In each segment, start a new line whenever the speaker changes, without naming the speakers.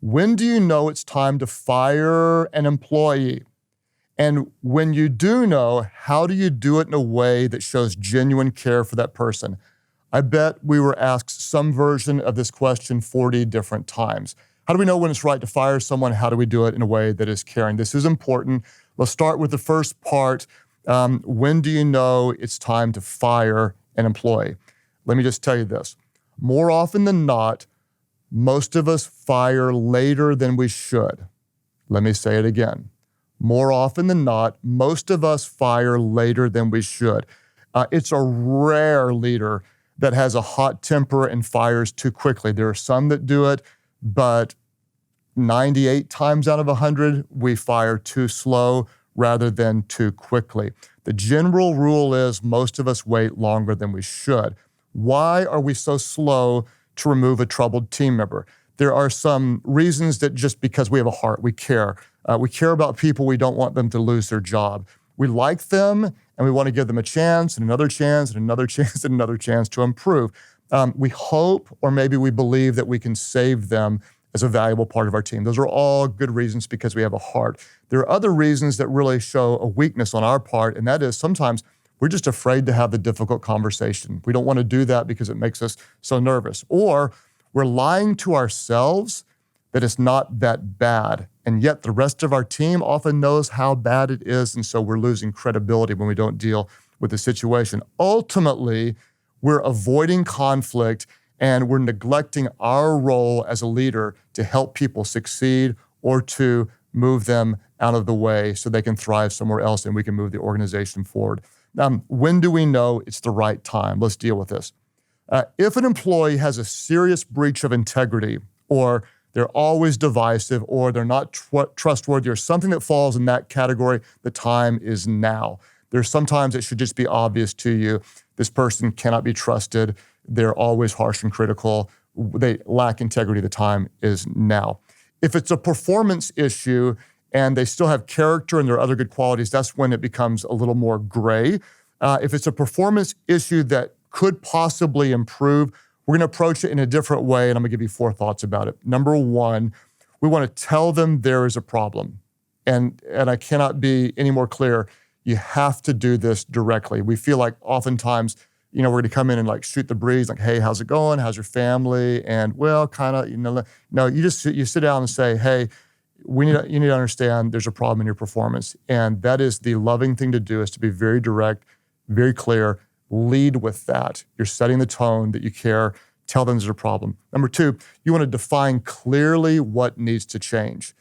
When do you know it's time to fire an employee? And when you do know, how do you do it in a way that shows genuine care for that person? I bet we were asked some version of this question 40 different times. How do we know when it's right to fire someone? How do we do it in a way that is caring? This is important. Let's start with the first part. When do you know it's time to fire an employee? Let me just tell you this. More often than not, most of us fire later than we should. Let me say it again. More often than not, most of us fire later than we should. It's a rare leader that has a hot temper and fires too quickly. There are some that do it, but 98 times out of 100, we fire too slow rather than too quickly. The general rule is most of us wait longer than we should. Why are we so slow to remove a troubled team member? There are some reasons that just because we have a heart, we care. We care about people. We don't want them to lose their job. We like them, and we want to give them a chance and another chance and another chance and another chance to improve. We hope, or maybe we believe, that we can save them as a valuable part of our team. Those are all good reasons because we have a heart. There are other reasons that really show a weakness on our part, and that is sometimes we're just afraid to have the difficult conversation. We don't want to do that because it makes us so nervous. Or we're lying to ourselves that it's not that bad, and yet the rest of our team often knows how bad it is, and so we're losing credibility when we don't deal with the situation. Ultimately, we're avoiding conflict, and we're neglecting our role as a leader to help people succeed or to move them out of the way so they can thrive somewhere else and we can move the organization forward. When do we know it's the right time? Let's deal with this. If an employee has a serious breach of integrity, or they're always divisive, or they're not trustworthy, or something that falls in that category, the time is now. There's sometimes it should just be obvious to you, this person cannot be trusted. They're always harsh and critical. They lack integrity. The time is now. If it's a performance issue and they still have character and there are other good qualities, that's when it becomes a little more gray. If it's a performance issue that could possibly improve, we're going to approach it in a different way, and I'm going to give you 4 thoughts about it. Number 1, we want to tell them there is a problem. And I cannot be any more clear. You have to do this directly. We feel like oftentimes, we're going to come in and like shoot the breeze, like, hey, how's it going? How's your family? And well, kind of, no, you sit down and say, hey, you need to understand there's a problem in your performance. And that is the loving thing to do, is to be very direct, very clear, lead with that. You're setting the tone that you care, tell them there's a problem. Number 2, you want to define clearly what needs to change.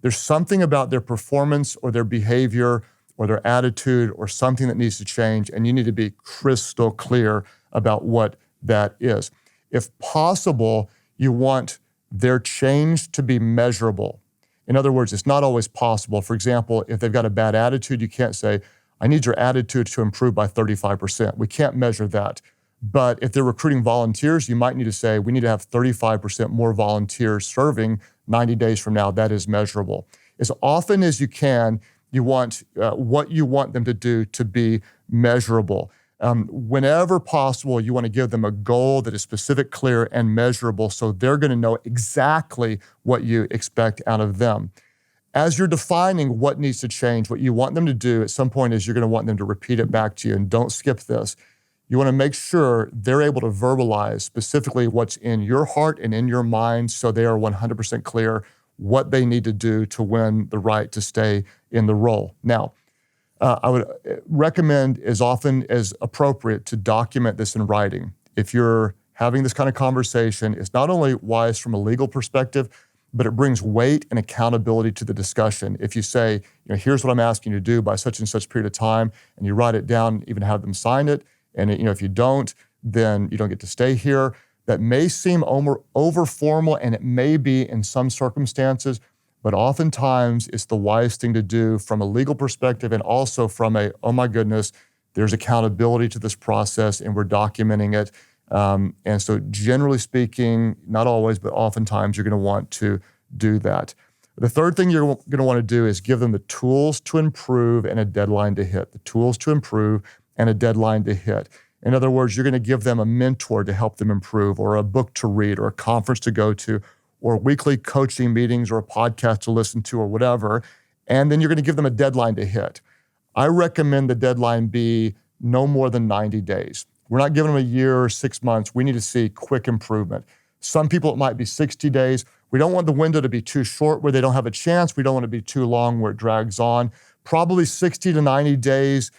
There's something about their performance or their behavior or their attitude or something that needs to change, and you need to be crystal clear about what that is. If possible, you want their change to be measurable. In other words, it's not always possible. For example, if they've got a bad attitude, you can't say, I need your attitude to improve by 35%. We can't measure that. But if they're recruiting volunteers, you might need to say, we need to have 35% more volunteers serving 90 days from now. That is measurable. As often as you can, you want what you want them to do to be measurable. Whenever possible, you want to give them a goal that is specific, clear, and measurable, so they're going to know exactly what you expect out of them. As you're defining what needs to change, what you want them to do, at some point is you're going to want them to repeat it back to you, and don't skip this. You want to make sure they're able to verbalize specifically what's in your heart and in your mind, so they are 100% clear what they need to do to win the right to stay in the role. Now, I would recommend as often as appropriate to document this in writing. If you're having this kind of conversation, it's not only wise from a legal perspective, but it brings weight and accountability to the discussion. If you say, here's what I'm asking you to do by such and such period of time, and you write it down, even have them sign it, and if you don't, then you don't get to stay here. That may seem over formal, and it may be in some circumstances, but oftentimes it's the wise thing to do from a legal perspective, and also from oh my goodness, there's accountability to this process and we're documenting it. And so generally speaking, not always, but oftentimes you're going to want to do that. The third thing you're going to want to do is give them the tools to improve and a deadline to hit. The tools to improve and a deadline to hit. In other words, you're going to give them a mentor to help them improve, or a book to read, or a conference to go to, or weekly coaching meetings or a podcast to listen to or whatever, and then you're going to give them a deadline to hit. I recommend the deadline be no more than 90 days. We're not giving them a year or 6 months. We need to see quick improvement. Some people, it might be 60 days. We don't want the window to be too short where they don't have a chance. We don't want it to be too long where it drags on. Probably 60 to 90 days.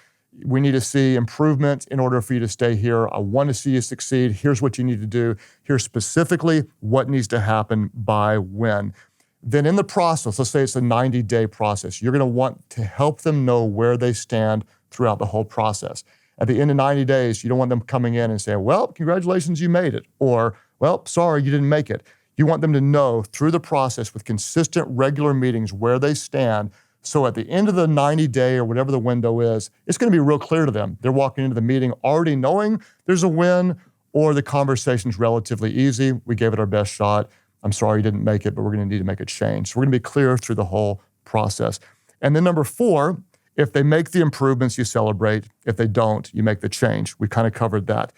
We need to see improvement in order for you to stay here. I want to see you succeed. Here's what you need to do. Here's specifically what needs to happen by when. Then in the process, let's say it's a 90-day process, you're going to want to help them know where they stand throughout the whole process. At the end of 90 days, you don't want them coming in and saying, well, congratulations, you made it. Or, well, sorry, you didn't make it. You want them to know through the process with consistent, regular meetings where they stand. So at the end of the 90-day or whatever the window is, it's going to be real clear to them. They're walking into the meeting already knowing there's a win or the conversation's relatively easy. We gave it our best shot. I'm sorry you didn't make it, but we're going to need to make a change. So we're going to be clear through the whole process. And then number 4, if they make the improvements, you celebrate. If they don't, you make the change. We kind of covered that.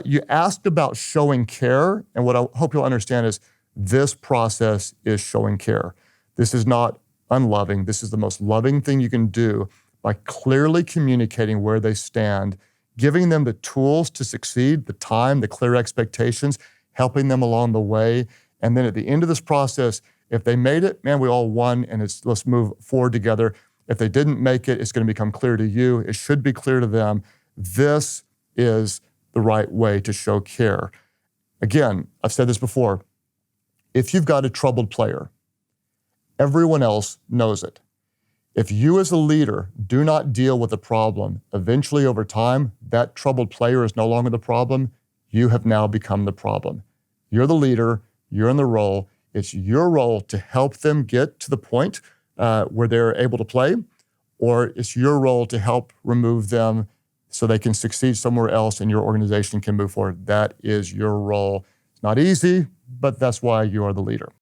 You asked about showing care, and what I hope you'll understand is this process is showing care. This is not unloving. This is the most loving thing you can do by clearly communicating where they stand, giving them the tools to succeed, the time, the clear expectations, helping them along the way. And then at the end of this process, if they made it, man, we all won, and let's move forward together. If they didn't make it, it's going to become clear to you. It should be clear to them. This is the right way to show care. Again, I've said this before. If you've got a troubled player, everyone else knows it. If you as a leader do not deal with the problem, eventually over time, that troubled player is no longer the problem. You have now become the problem. You're the leader. You're in the role. It's your role to help them get to the point where they're able to play, or it's your role to help remove them so they can succeed somewhere else and your organization can move forward. That is your role. It's not easy, but that's why you are the leader.